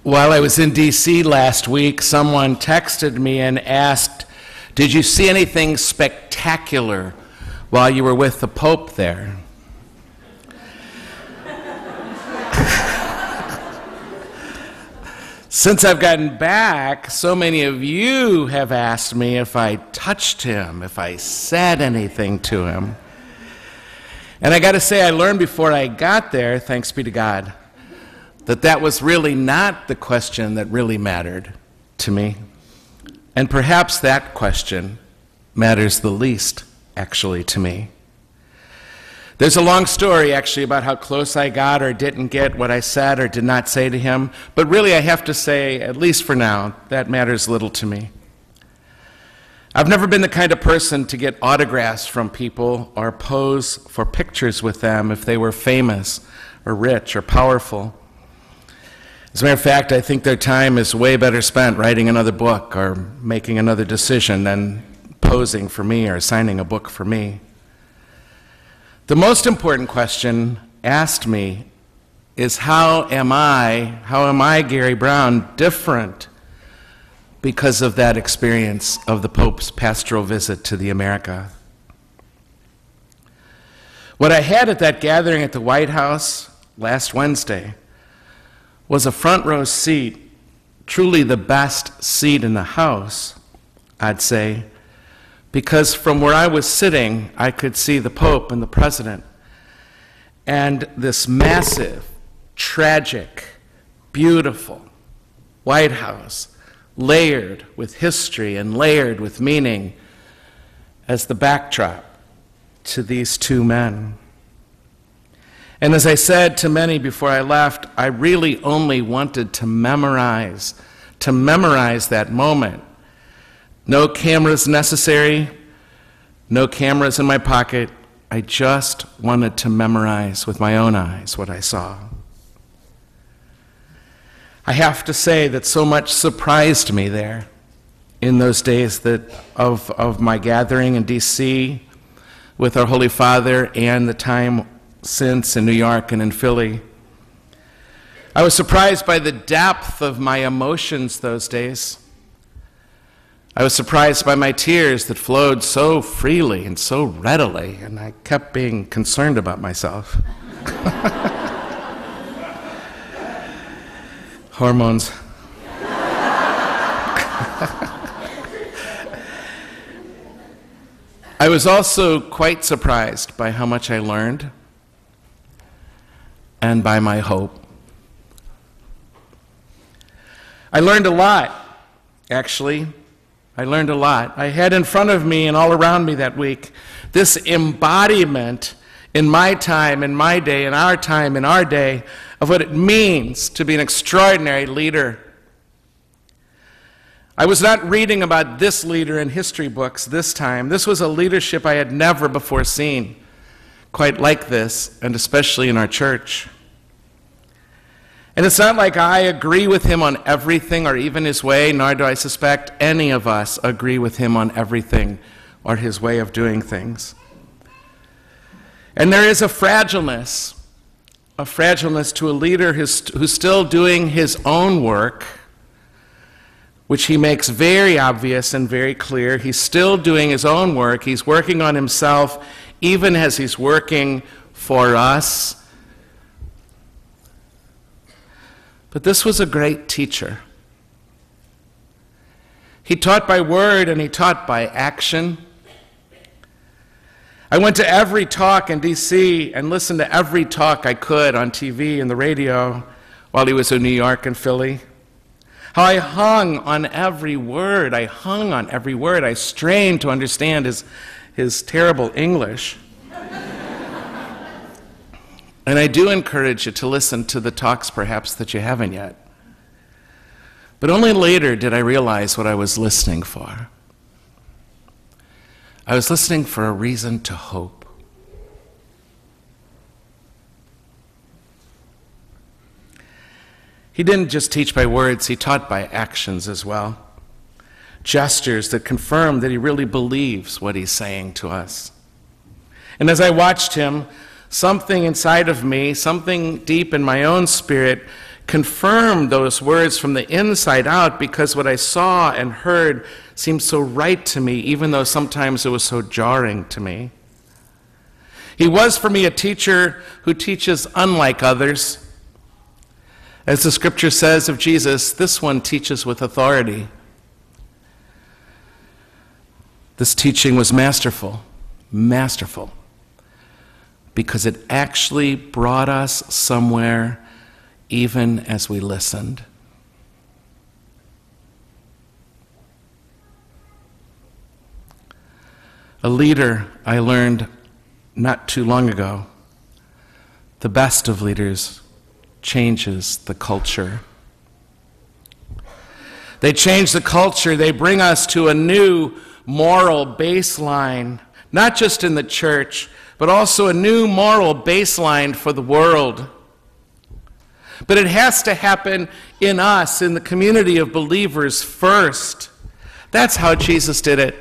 While I was in D.C. last week, someone texted me and asked, "Did you see anything spectacular while you were with the Pope there?" Since I've gotten back, so many of you have asked me if I touched him, if I said anything to him. And I got to say, I learned before I got there, thanks be to God, that was really not the question that really mattered to me. And perhaps that question matters the least, actually, to me. There's a long story, actually, about how close I got or didn't get what I said or did not say to him. But really, I have to say, at least for now, that matters little to me. I've never been the kind of person to get autographs from people or pose for pictures with them if they were famous or rich or powerful. As a matter of fact, I think their time is way better spent writing another book or making another decision than posing for me or signing a book for me. The most important question asked me is how am I, Gary Braun, different because of that experience of the Pope's pastoral visit to the America? What I had at that gathering at the White House last Wednesday was a front row seat, truly the best seat in the House, I'd say, because from where I was sitting, I could see the Pope and the President, and this massive, tragic, beautiful White House, layered with history and layered with meaning as the backdrop to these two men. And as I said to many before I left, I really only wanted to memorize that moment. No cameras necessary, no cameras in my pocket. I just wanted to memorize with my own eyes what I saw. I have to say that so much surprised me there in those days of my gathering in D.C. with our Holy Father and the time since in New York and in Philly. I was surprised by the depth of my emotions those days. I was surprised by my tears that flowed so freely and so readily, and I kept being concerned about myself. Hormones. I was also quite surprised by how much I learned and by my hope. I learned a lot, actually. I learned a lot. I had in front of me and all around me that week this embodiment in my time, in my day, in our time, in our day, of what it means to be an extraordinary leader. I was not reading about this leader in history books this time. This was a leadership I had never before seen, quite like this, and especially in our church. And it's not like I agree with him on everything or even his way, nor do I suspect any of us agree with him on everything or his way of doing things. And there is a fragileness to a leader who's still doing his own work, which he makes very obvious and very clear. He's still doing his own work. He's working on himself even as he's working for us. But this was a great teacher. He taught by word and he taught by action. I went to every talk in D.C. and listened to every talk I could on TV and the radio while he was in New York and Philly. How I hung on every word. I strained to understand his terrible English. And I do encourage you to listen to the talks perhaps that you haven't yet. But only later did I realize what I was listening for. I was listening for a reason to hope. He didn't just teach by words, he taught by actions as well. Gestures that confirm that he really believes what he's saying to us. And as I watched him, something inside of me, something deep in my own spirit, confirmed those words from the inside out, because what I saw and heard seemed so right to me, even though sometimes it was so jarring to me. He was for me a teacher who teaches unlike others. As the scripture says of Jesus, this one teaches with authority. This teaching was masterful, because it actually brought us somewhere even as we listened. A leader, I learned not too long ago, the best of leaders changes the culture. They change the culture. They bring us to a new moral baseline, not just in the church, but also a new moral baseline for the world. But it has to happen in us, in the community of believers first. That's how Jesus did it.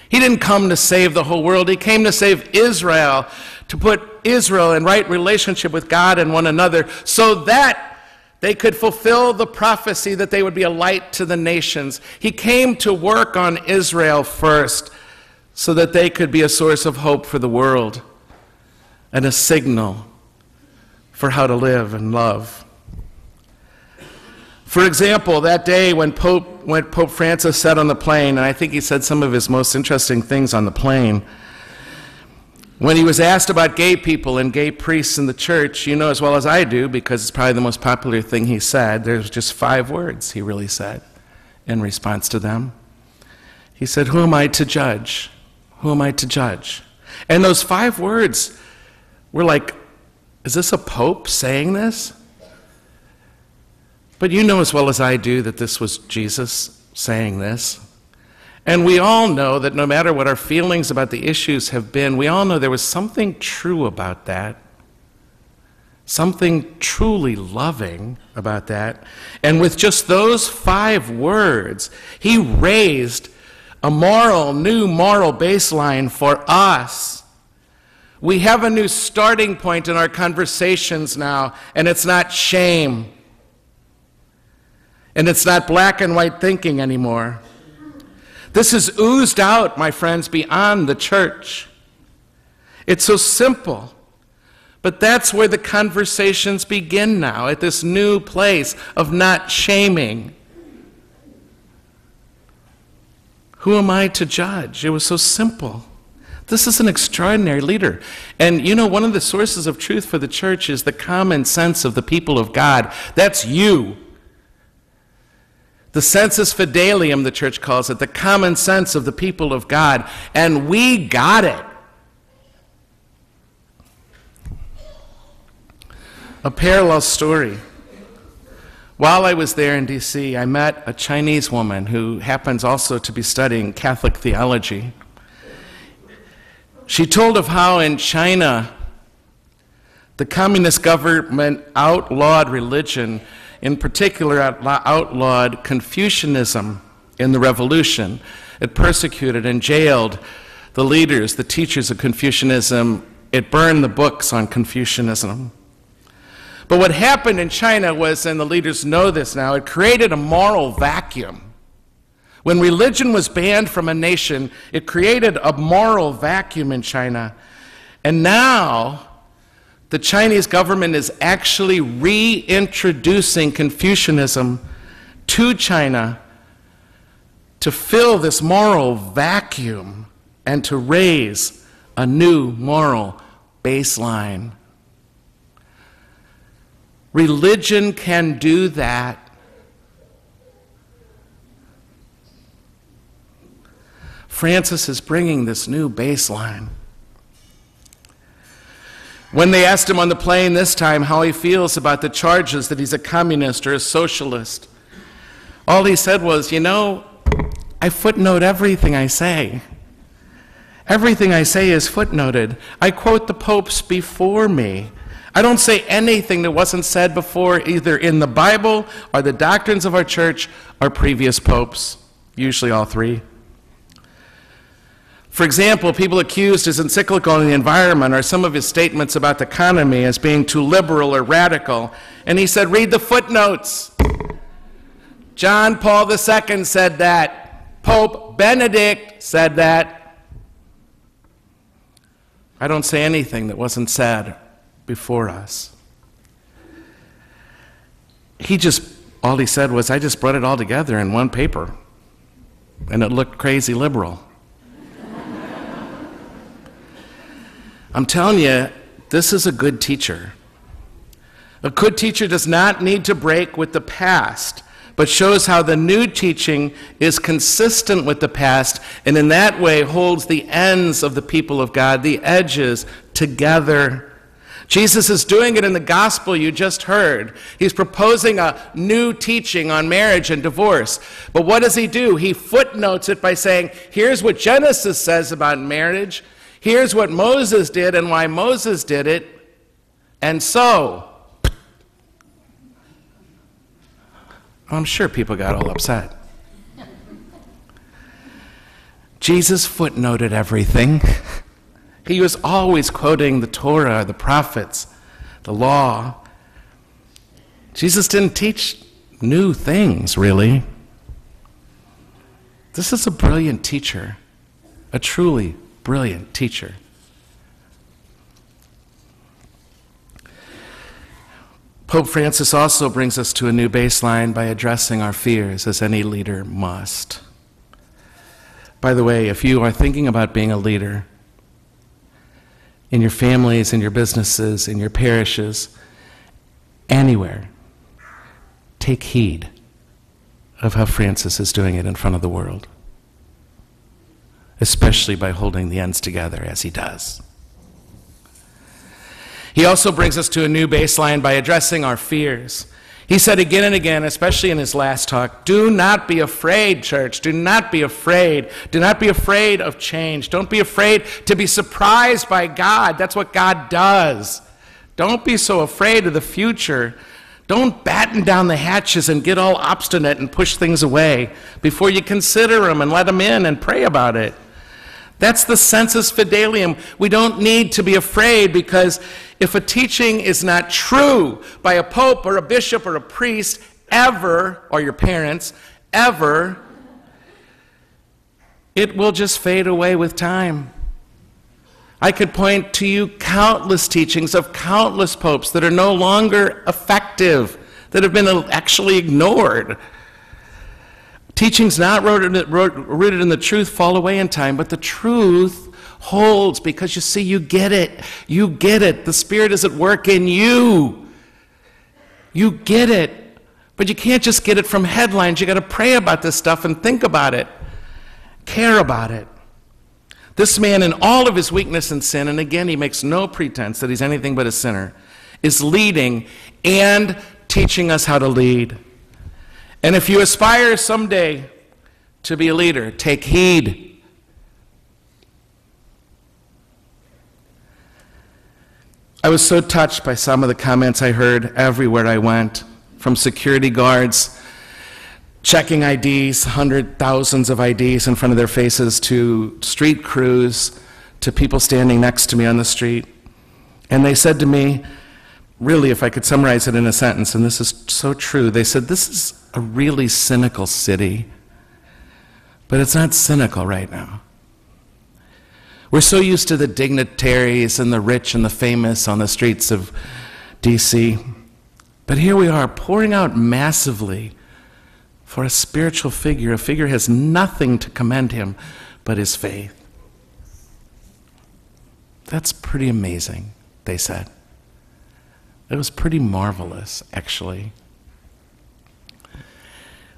He didn't come to save the whole world. He came to save Israel, to put Israel in right relationship with God and one another, so that they could fulfill the prophecy that they would be a light to the nations. He came to work on Israel first, so that they could be a source of hope for the world and a signal for how to live and love. For example, that day when Pope Francis said on the plane, and I think he said some of his most interesting things on the plane, when he was asked about gay people and gay priests in the church, you know as well as I do, because it's probably the most popular thing he said, there's just 5 words he really said in response to them. He said, "Who am I to judge? Who am I to judge?" And those 5 words were like, is this a pope saying this? But you know as well as I do that this was Jesus saying this. And we all know that no matter what our feelings about the issues have been, we all know there was something true about that. Something truly loving about that. And with just those 5 words, he raised a new moral baseline for us. We have a new starting point in our conversations now, and it's not shame. And it's not black and white thinking anymore. This has oozed out, my friends, beyond the church. It's so simple. But that's where the conversations begin now, at this new place of not shaming. Who am I to judge? It was so simple. This is an extraordinary leader. And you know, one of the sources of truth for the church is the common sense of the people of God. That's you. The sensus fidelium, the church calls it, the common sense of the people of God. And we got it. A parallel story. While I was there in D.C., I met a Chinese woman who happens also to be studying Catholic theology. She told of how in China, the communist government outlawed religion. In particular, outlawed Confucianism in the revolution. It persecuted and jailed the leaders, the teachers of Confucianism. It burned the books on Confucianism. But what happened in China was, and the leaders know this now, it created a moral vacuum. When religion was banned from a nation, it created a moral vacuum in China. And now, the Chinese government is actually reintroducing Confucianism to China to fill this moral vacuum and to raise a new moral baseline. Religion can do that. Francis is bringing this new baseline. When they asked him on the plane this time how he feels about the charges that he's a communist or a socialist, all he said was, you know, I footnote everything I say. Everything I say is footnoted. I quote the popes before me. I don't say anything that wasn't said before, either in the Bible or the doctrines of our church or previous popes, usually all 3. For example, people accused his encyclical on the environment or some of his statements about the economy as being too liberal or radical. And he said, read the footnotes. John Paul II said that. Pope Benedict said that. I don't say anything that wasn't said before us. All he said was, I just brought it all together in one paper. And it looked crazy liberal. I'm telling you, this is a good teacher. A good teacher does not need to break with the past, but shows how the new teaching is consistent with the past, and in that way holds the ends of the people of God, the edges, together. Jesus is doing it in the gospel you just heard. He's proposing a new teaching on marriage and divorce. But what does he do? He footnotes it by saying, here's what Genesis says about marriage. Here's what Moses did and why Moses did it. And so, I'm sure people got all upset. Jesus footnoted everything. He was always quoting the Torah, the prophets, the law. Jesus didn't teach new things, really. This is a brilliant teacher, a truly brilliant teacher. Pope Francis also brings us to a new baseline by addressing our fears, as any leader must. By the way, if you are thinking about being a leader in your families, in your businesses, in your parishes, anywhere, take heed of how Francis is doing it in front of the world, especially by holding the ends together as he does. He also brings us to a new baseline by addressing our fears. He said again and again, especially in his last talk, do not be afraid, church. Do not be afraid. Do not be afraid of change. Don't be afraid to be surprised by God. That's what God does. Don't be so afraid of the future. Don't batten down the hatches and get all obstinate and push things away before you consider them and let them in and pray about it. That's the sensus fidelium. We don't need to be afraid, because if a teaching is not true by a pope or a bishop or a priest ever, or your parents, ever, it will just fade away with time. I could point to you countless teachings of countless popes that are no longer effective, that have been actually ignored. Teachings not rooted in the truth fall away in time, but the truth holds, because you see, you get it. You get it. The Spirit is at work in you. You get it. But you can't just get it from headlines. You got to pray about this stuff and think about it. Care about it. This man, in all of his weakness and sin, and again, he makes no pretense that he's anything but a sinner, is leading and teaching us how to lead. And if you aspire someday to be a leader, take heed. I was so touched by some of the comments I heard everywhere I went, from security guards checking IDs, thousands of IDs in front of their faces, to street crews, to people standing next to me on the street. And they said to me, really, if I could summarize it in a sentence, and this is so true, they said, this is a really cynical city, but it's not cynical right now. We're so used to the dignitaries and the rich and the famous on the streets of D.C., but here we are pouring out massively for a spiritual figure. A figure has nothing to commend him but his faith. That's pretty amazing, they said. It was pretty marvelous, actually.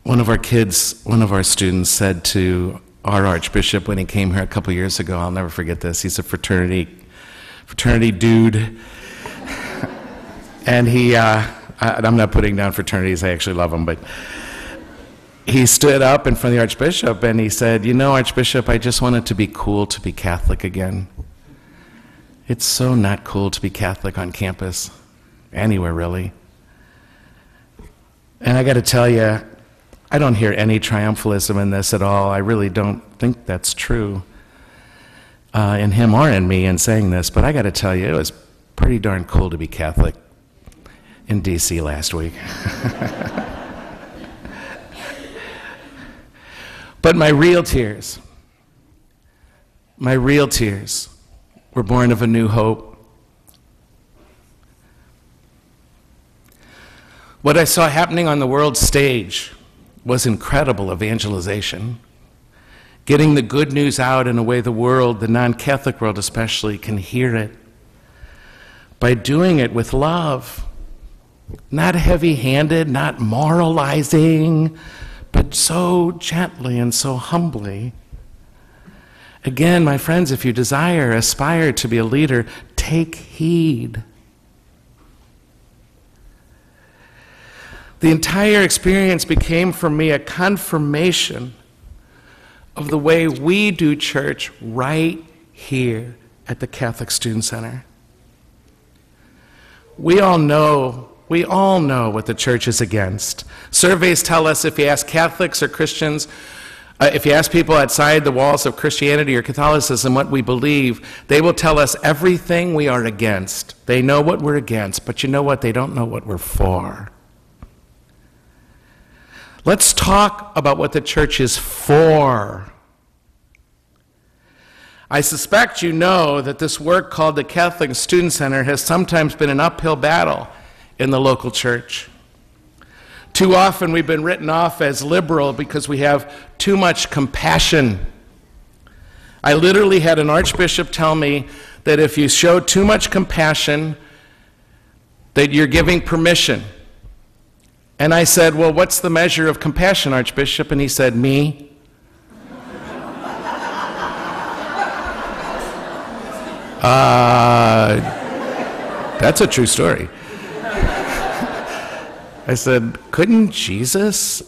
One of our students said to our Archbishop when he came here a couple years ago, I'll never forget this, he's a fraternity dude, and I'm not putting down fraternities, I actually love them, but he stood up in front of the Archbishop and he said, you know, Archbishop, I just want it to be cool to be Catholic again. It's so not cool to be Catholic on campus, anywhere really. And I got to tell you, I don't hear any triumphalism in this at all. I really don't think that's true. in him or in me in saying this, but I got to tell you, it was pretty darn cool to be Catholic in D.C. last week. But my real tears were born of a new hope. What I saw happening on the world stage was incredible evangelization, getting the good news out in a way the world, the non-Catholic world especially, can hear it, by doing it with love, not heavy-handed, not moralizing, but so gently and so humbly. Again, my friends, if you aspire to be a leader, take heed. The entire experience became for me a confirmation of the way we do church right here at the Catholic Student Center. We all know what the church is against. Surveys tell us if you ask Catholics or Christians, if you ask people outside the walls of Christianity or Catholicism what we believe, they will tell us everything we are against. They know what we're against, but you know what? They don't know what we're for. Let's talk about what the church is for. I suspect you know that this work called the Catholic Student Center has sometimes been an uphill battle in the local church. Too often we've been written off as liberal because we have too much compassion. I literally had an archbishop tell me that if you show too much compassion, that you're giving permission. And I said, well, what's the measure of compassion, Archbishop? And he said, me. That's a true story. I said, couldn't Jesus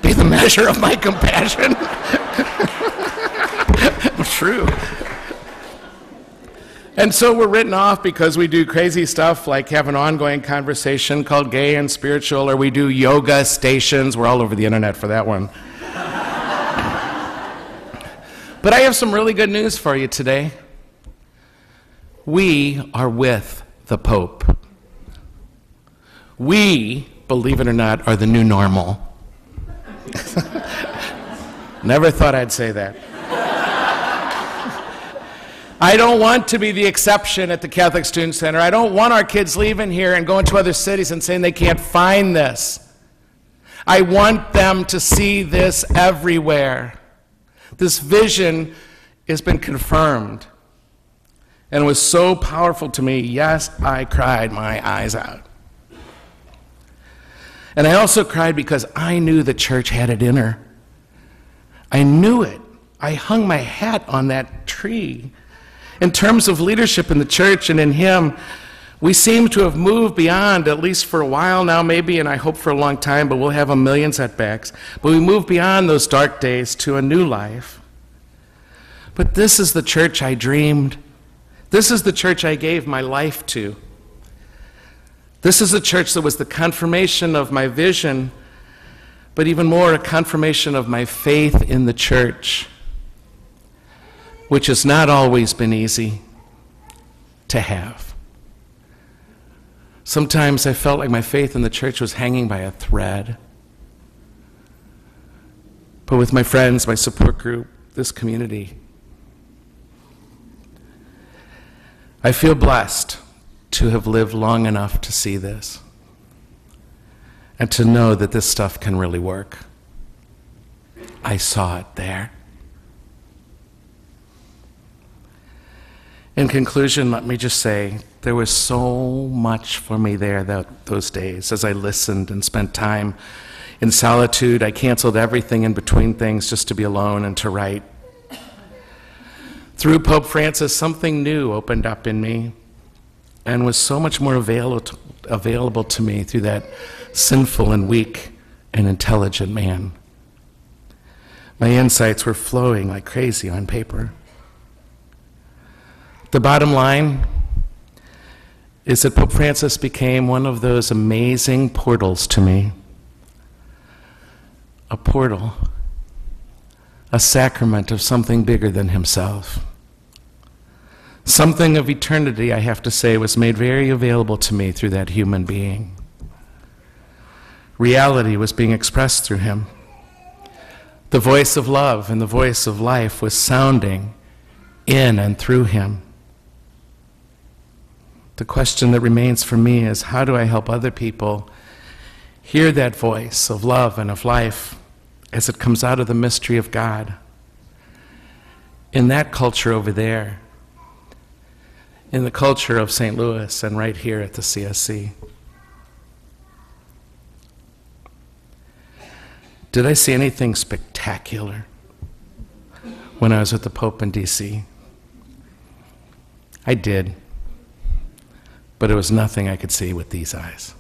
be the measure of my compassion? True. And so we're written off because we do crazy stuff like have an ongoing conversation called Gay and Spiritual, or we do yoga stations. We're all over the internet for that one. But I have some really good news for you today. We are with the Pope. We, believe it or not, are the new normal. Never thought I'd say that. I don't want to be the exception at the Catholic Student Center. I don't want our kids leaving here and going to other cities and saying they can't find this. I want them to see this everywhere. This vision has been confirmed and was so powerful to me. Yes, I cried my eyes out. And I also cried because I knew the church had it in her. I knew it. I hung my hat on that tree. In terms of leadership in the church and in him, we seem to have moved beyond, at least for a while now maybe, and I hope for a long time, but we'll have a million setbacks. But we moved beyond those dark days to a new life. But this is the church I dreamed. This is the church I gave my life to. This is a church that was the confirmation of my vision, but even more a confirmation of my faith in the church, which has not always been easy to have. Sometimes I felt like my faith in the church was hanging by a thread. But with my friends, my support group, this community, I feel blessed to have lived long enough to see this and to know that this stuff can really work. I saw it there. In conclusion, let me just say, there was so much for me there those days as I listened and spent time in solitude. I canceled everything in between things just to be alone and to write. Through Pope Francis, something new opened up in me and was so much more available to me through that sinful and weak and intelligent man. My insights were flowing like crazy on paper. The bottom line is that Pope Francis became one of those amazing portals to me. A portal, a sacrament of something bigger than himself. Something of eternity, I have to say, was made very available to me through that human being. Reality was being expressed through him. The voice of love and the voice of life was sounding in and through him. The question that remains for me is, how do I help other people hear that voice of love and of life as it comes out of the mystery of God in that culture over there, in the culture of St. Louis and right here at the CSC? Did I see anything spectacular when I was with the Pope in D.C.? I did, but it was nothing I could see with these eyes.